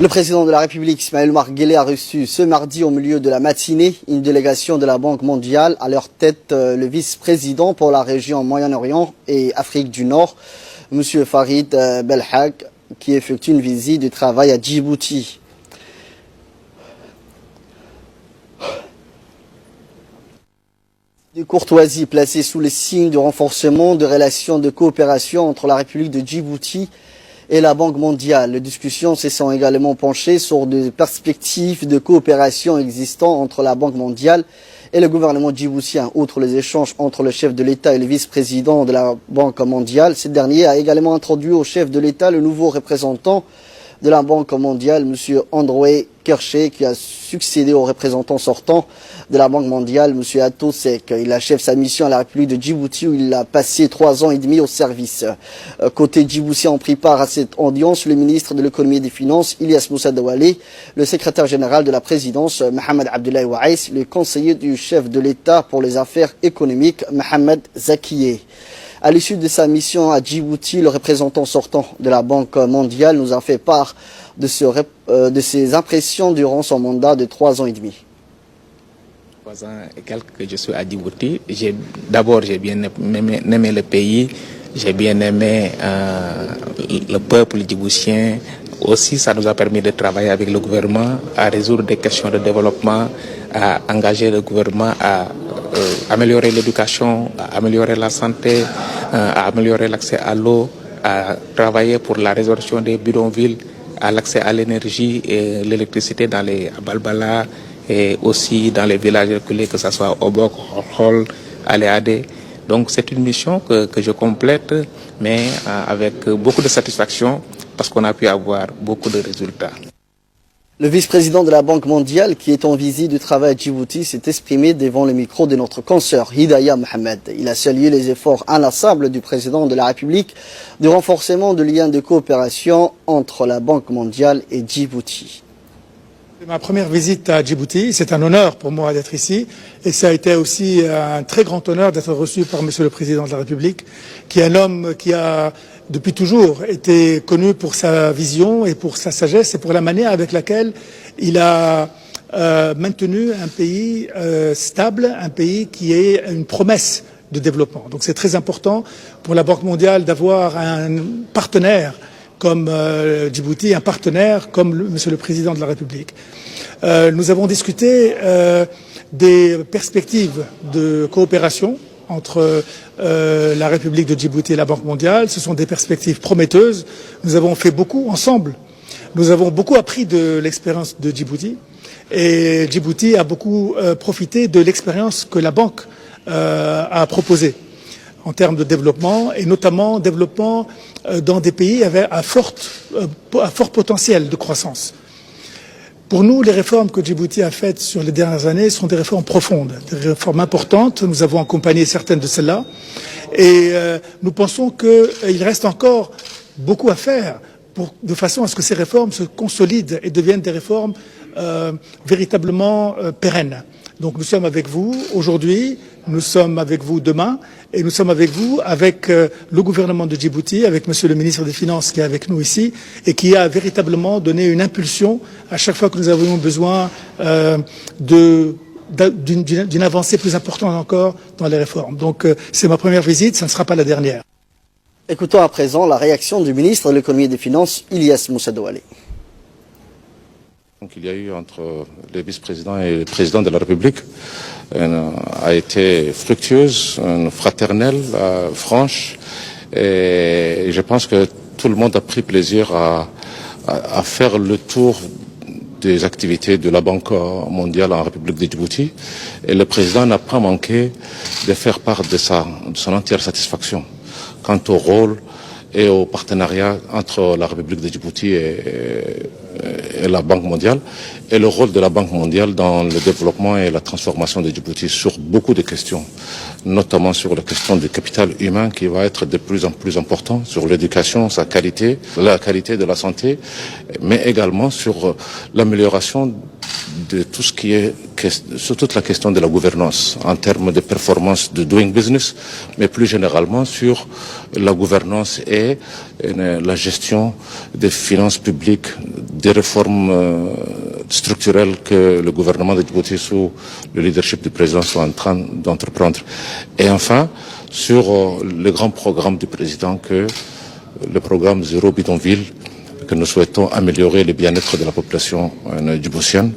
Le président de la République, Ismaël Omar Guelleh, a reçu ce mardi au milieu de la matinée une délégation de la Banque mondiale, à leur tête le vice-président pour la région Moyen-Orient et Afrique du Nord, M. Farid Belhag, qui effectue une visite de travail à Djibouti. De courtoisie placée sous le signe du renforcement de relations de coopération entre la République de Djibouti et la Banque mondiale. Les discussions se sont également penchées sur des perspectives de coopération existantes entre la Banque mondiale et le gouvernement djiboutien. Outre les échanges entre le chef de l'État et le vice-président de la Banque mondiale, ce dernier a également introduit au chef de l'État le nouveau représentant de la Banque mondiale, M. André Kerché, qui a succédé au représentant sortant de la Banque mondiale, M. Ato Sek. Il achève sa mission à la République de Djibouti où il a passé 3 ans et demi au service. Côté djiboutien, ont pris part à cette audience le ministre de l'économie et des finances, Ilyas Moussa Douale, le secrétaire général de la présidence, Mohamed Abdoulaye Waïs, le conseiller du chef de l'État pour les affaires économiques, Mohamed Zakiye. À l'issue de sa mission à Djibouti, le représentant sortant de la Banque mondiale nous a fait part de ses impressions durant son mandat de 3 ans et demi. 3 ans et quelques que je suis à Djibouti. D'abord, j'ai bien aimé le pays, j'ai bien aimé le peuple djiboutien. Aussi, ça nous a permis de travailler avec le gouvernement à résoudre des questions de développement, à engager le gouvernement à améliorer l'éducation, à améliorer la santé, à améliorer l'accès à l'eau, à travailler pour la résolution des bidonvilles, à l'accès à l'énergie et l'électricité dans les Balbala et aussi dans les villages reculés, que ce soit Obok, Hol, Aléadé. Donc c'est une mission que je complète, mais avec beaucoup de satisfaction parce qu'on a pu avoir beaucoup de résultats. Le vice-président de la Banque mondiale, qui est en visite de travail à Djibouti, s'est exprimé devant le micro de notre consoeur Hidaya Mohamed. Il a salué les efforts inlassables du président de la République de renforcement de liens de coopération entre la Banque mondiale et Djibouti. C'est ma première visite à Djibouti, c'est un honneur pour moi d'être ici et ça a été aussi un très grand honneur d'être reçu par Monsieur le Président de la République, qui est un homme qui a depuis toujours été connu pour sa vision et pour sa sagesse et pour la manière avec laquelle il a maintenu un pays stable, un pays qui est une promesse de développement. Donc c'est très important pour la Banque mondiale d'avoir un partenaire comme Djibouti, un partenaire comme Monsieur le Président de la République. Nous avons discuté des perspectives de coopération entre la République de Djibouti et la Banque mondiale. Ce sont des perspectives prometteuses. Nous avons fait beaucoup ensemble. Nous avons beaucoup appris de l'expérience de Djibouti et Djibouti a beaucoup profité de l'expérience que la Banque a proposée en termes de développement et notamment développement dans des pays à fort potentiel de croissance. Pour nous, les réformes que Djibouti a faites sur les dernières années sont des réformes profondes, des réformes importantes. Nous avons accompagné certaines de celles-là et nous pensons qu'il reste encore beaucoup à faire de façon à ce que ces réformes se consolident et deviennent des réformes véritablement pérennes. Donc nous sommes avec vous aujourd'hui, nous sommes avec vous demain et nous sommes avec vous, avec le gouvernement de Djibouti, avec Monsieur le ministre des Finances qui est avec nous ici et qui a véritablement donné une impulsion à chaque fois que nous avions besoin d'une avancée plus importante encore dans les réformes. Donc c'est ma première visite, ça ne sera pas la dernière. Écoutons à présent la réaction du ministre de l'économie et des finances, Ilyas Moussa Douale. Donc, il y a eu entre le vice-président et le président de la République a été fructueuse, fraternelle, franche, et je pense que tout le monde a pris plaisir à faire le tour des activités de la Banque mondiale en République de Djibouti, et le président n'a pas manqué de faire part de son entière satisfaction quant au rôle et au partenariat entre la République de Djibouti et la Banque mondiale, et le rôle de la Banque mondiale dans le développement et la transformation de Djibouti sur beaucoup de questions, notamment sur la question du capital humain qui va être de plus en plus important, sur l'éducation, sa qualité, la qualité de la santé, mais également sur l'amélioration de tout ce qui est sur toute la question de la gouvernance en termes de performance de doing business, mais plus généralement sur la gouvernance et la gestion des finances publiques, des réformes structurelles que le gouvernement de Djibouti sous le leadership du président sont en train d'entreprendre. Et enfin, sur le grand programme du président que le programme Zéro Bidonville, que nous souhaitons améliorer le bien-être de la population djiboutienne.